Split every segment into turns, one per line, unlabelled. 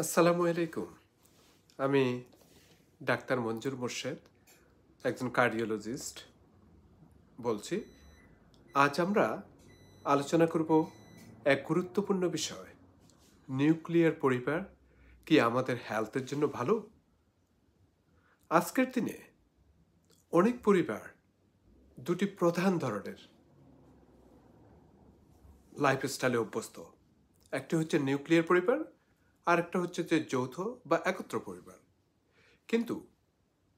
আসসালামু আলাইকুম। আমি ডাক্তার মঞ্জুর মোর্শেদ, একজন কার্ডিওলজিস্ট বলছি। আজ আমরা আলোচনা করব এক গুরুত্বপূর্ণ বিষয়। নিউক্লিয়ার পরিবার কি আমাদের হেলথের জন্য ভালো? আজকের দিনে অনেক পরিবার দুটি প্রধান ধরনের লাইফস্টাইলে অভ্যস্ত। একটি হচ্ছে নিউক্লিয়ার পরিবার, আর একটা হচ্ছে যে যৌথ বা একত্র পরিবার। কিন্তু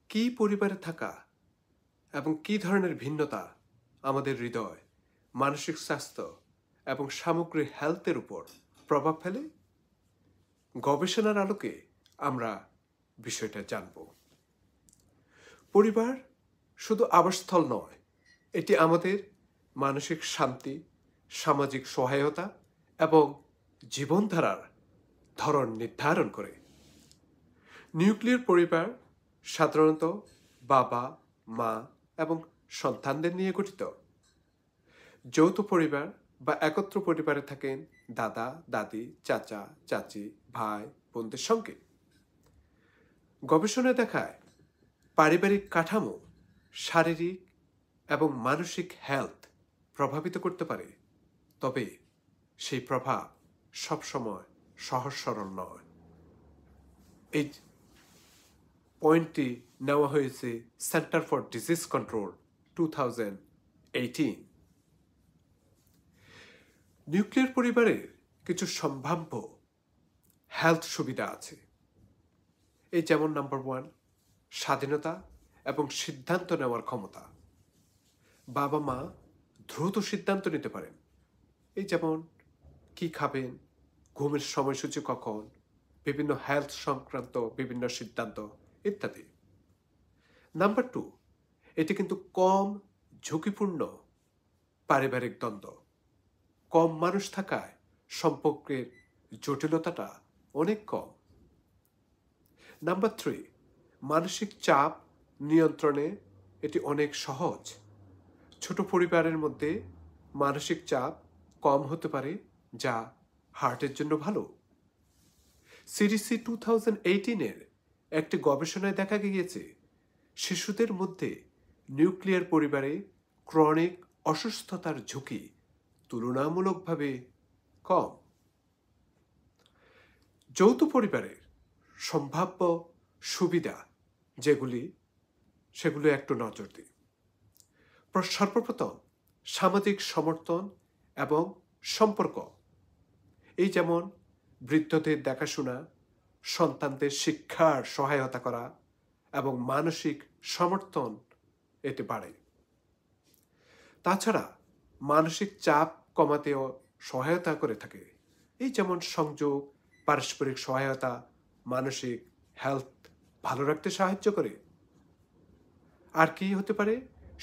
কি পরিবারে থাকা এবং কী ধরনের ভিন্নতা আমাদের হৃদয়, মানসিক স্বাস্থ্য এবং সামগ্রিক হেলথের উপর প্রভাব ফেলে, গবেষণার আলোকে আমরা বিষয়টা জানব। পরিবার শুধু আবাসস্থল নয়, এটি আমাদের মানসিক শান্তি, সামাজিক সহায়তা এবং জীবনধারার ধরন নির্ধারণ করে। নিউক্লিয়ার পরিবার সাধারণত বাবা, মা এবং সন্তানদের নিয়ে গঠিত। যৌথ পরিবার বা একত্র পরিবারে থাকেন দাদা, দাদি, চাচা, চাচি, ভাই, বোনদের সঙ্গে। গবেষণায় দেখায় পারিবারিক কাঠামো শারীরিক এবং মানসিক হেলথ প্রভাবিত করতে পারে, তবে সেই প্রভাব সবসময় সহজ সরল নয়। এই পয়েন্টটি নেওয়া হয়েছে centre for disease control 2018। Nuclear পরিবারের কিছু সম্ভাব্য হেলথ সুবিধা আছে। এই যেমন নাম্বার 1, স্বাধীনতা এবং সিদ্ধান্ত নেওয়ার ক্ষমতা। বাবা মা দ্রুত সিদ্ধান্ত নিতে পারেন। এই যেমন কি খাবেন, ঘুমের সময়সূচি কখন, বিভিন্ন হেলথ সংক্রান্ত বিভিন্ন সিদ্ধান্ত ইত্যাদি। নাম্বার 2, এটি কিন্তু কম ঝুঁকিপূর্ণ পারিবারিক দ্বন্দ্ব। কম মানুষ থাকায় সম্পর্কের জটিলতাটা অনেক কম। নাম্বার 3, মানসিক চাপ নিয়ন্ত্রণে এটি অনেক সহজ। ছোট পরিবারের মধ্যে মানসিক চাপ কম হতে পারে, যা হার্টের জন্য ভালো। সিডিসি 2018-এর একটি গবেষণায় দেখা গিয়েছে শিশুদের মধ্যে নিউক্লিয়ার পরিবারে ক্রনিক অসুস্থতার ঝুঁকি তুলনামূলকভাবে কম। যৌথ পরিবারের সম্ভাব্য সুবিধা সেগুলো একটু নজর দিই। সর্বপ্রথম সামাজিক সমর্থন এবং সম্পর্ক। এই যেমন বৃদ্ধদের দেখাশোনা, সন্তানদের শিক্ষার সহায়তা করা এবং মানসিক সমর্থন এতে বাড়ে। তাছাড়া মানসিক চাপ কমাতেও সহায়তা করে থাকে। এই যেমন সংযোগ, পারস্পরিক সহায়তা মানসিক হেলথ ভালো রাখতে সাহায্য করে। আর কি হতে পারে?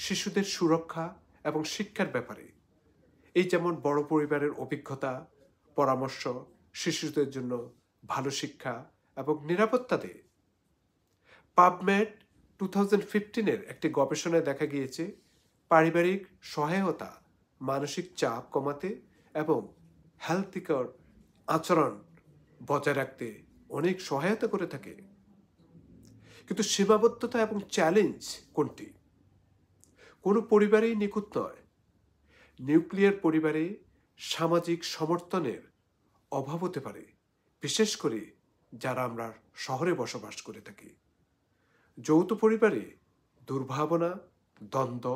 শিশুদের সুরক্ষা এবং শিক্ষার ব্যাপারে। এই যেমন বড় পরিবারের অভিজ্ঞতা, পরামর্শ শিশুদের জন্য ভালো শিক্ষা এবং নিরাপত্তা দেয়। পাবমেড 2015-এর একটি গবেষণায় দেখা গিয়েছে পারিবারিক সহায়তা মানসিক চাপ কমাতে এবং হেলথিকর আচরণ বজায় রাখতে অনেক সহায়তা করে থাকে। কিন্তু সীমাবদ্ধতা এবং চ্যালেঞ্জ কোনটি? কোনো পরিবারেই নিখুঁত নয়। নিউক্লিয়ার পরিবারে সামাজিক সমর্থনের অভাব হতে পারে, বিশেষ করে যারা আমরা শহরে বসবাস করে থাকি। যৌথ পরিবারে দুর্ভাবনা, দ্বন্দ্ব,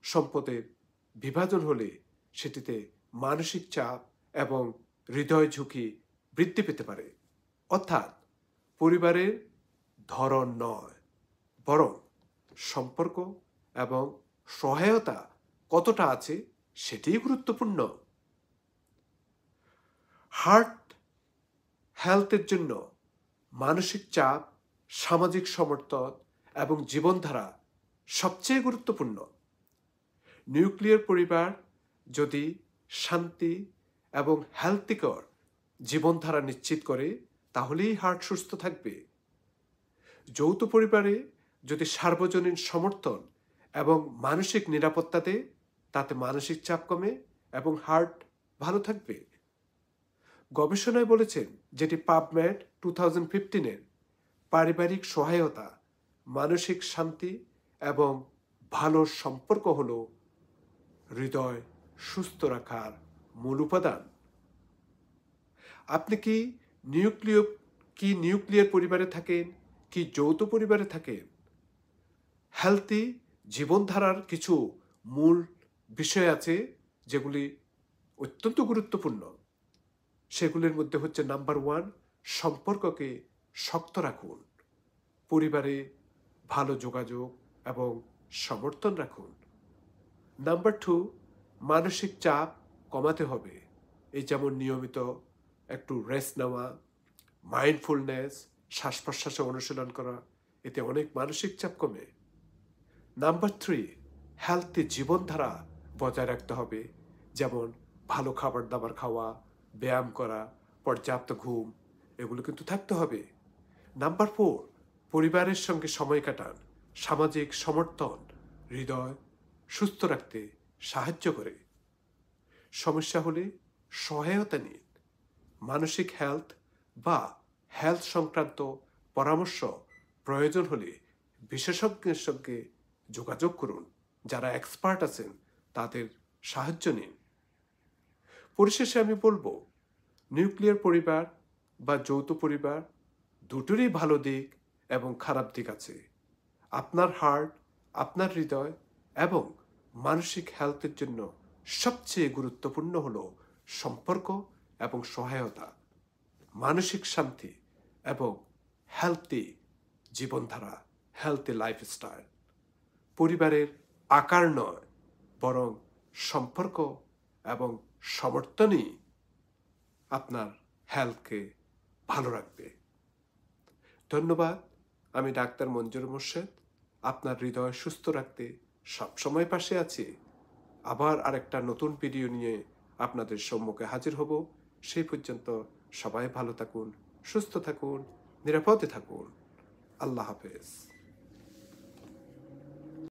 সম্পদের বিভাজন হলে সেটিতে মানসিক চাপ এবং হৃদয় ঝুঁকি বৃদ্ধি পেতে পারে। অর্থাৎ পরিবারের ধরন নয়, বরং সম্পর্ক এবং সহায়তা কতটা আছে সেটিই গুরুত্বপূর্ণ। হার্ট হেলথের জন্য মানসিক চাপ, সামাজিক সমর্থন এবং জীবনধারা সবচেয়ে গুরুত্বপূর্ণ। নিউক্লিয়ার পরিবার যদি শান্তি এবং হেলথিকর জীবনধারা নিশ্চিত করে, তাহলেই হার্ট সুস্থ থাকবে। যৌথ পরিবারে যদি সার্বজনীন সমর্থন এবং মানসিক নিরাপত্তা দেয়, তাতে মানসিক চাপ কমে এবং হার্ট ভালো থাকবে। গবেষণায় বলেছেন, যেটি পাবমেড 2015-এর, পারিবারিক সহায়তা, মানসিক শান্তি এবং ভালো সম্পর্ক হল হৃদয় সুস্থ রাখার মূল উপাদান। আপনি কি নিউক্লিয়ার পরিবারে থাকেন, কি যৌথ পরিবারে থাকেন? হেলথি জীবনধারার কিছু মূল বিষয় আছে যেগুলি অত্যন্ত গুরুত্বপূর্ণ। সেগুলির মধ্যে হচ্ছে নাম্বার 1, সম্পর্ককে শক্ত রাখুন। পরিবারে ভালো যোগাযোগ এবং সমর্থন রাখুন। নাম্বার 2, মানসিক চাপ কমাতে হবে। এই যেমন নিয়মিত একটু রেস্ট নেওয়া, মাইন্ডফুলনেস, শ্বাস প্রশ্বাসে অনুশীলন করা, এতে অনেক মানসিক চাপ কমে। নাম্বার 3, হেলথি জীবনধারা বজায় রাখতে হবে, যেমন ভালো খাবার দাবার খাওয়া, ব্যায়াম করা, পর্যাপ্ত ঘুম, এগুলো কিন্তু থাকতে হবে। নাম্বার 4, পরিবারের সঙ্গে সময় কাটান। সামাজিক সমর্থন হৃদয় সুস্থ রাখতে সাহায্য করে। সমস্যা হলে সহায়তা নিন। মানসিক হেলথ সংক্রান্ত পরামর্শ প্রয়োজন হলে বিশেষজ্ঞের সঙ্গে যোগাযোগ করুন। যারা এক্সপার্ট আছেন তাদের সাহায্য নিন। পরিশেষে আমি বলবো, নিউক্লিয়ার পরিবার বা যৌথ পরিবার দুটোরই ভালো দিক এবং খারাপ দিক আছে। আপনার হার্ট, আপনার হৃদয় এবং মানসিক হেলথের জন্য সবচেয়ে গুরুত্বপূর্ণ হলো সম্পর্ক এবং সহায়তা, মানসিক শান্তি এবং হেলথি জীবনধারা, হেলথি লাইফস্টাইল। পরিবারের আকার নয়, বরং সম্পর্ক এবং সমর্থনই আপনার হেলথকে ভালো রাখবে। ধন্যবাদ। আমি ডাক্তার মঞ্জুর মোর্শেদ। আপনার হৃদয় সুস্থ রাখতে সবসময় পাশে আছি। আবার আরেকটা নতুন ভিডিও নিয়ে আপনাদের সম্মুখে হাজির হব। সেই পর্যন্ত সবাই ভালো থাকুন, সুস্থ থাকুন, নিরাপদে থাকুন। আল্লাহ হাফেজ।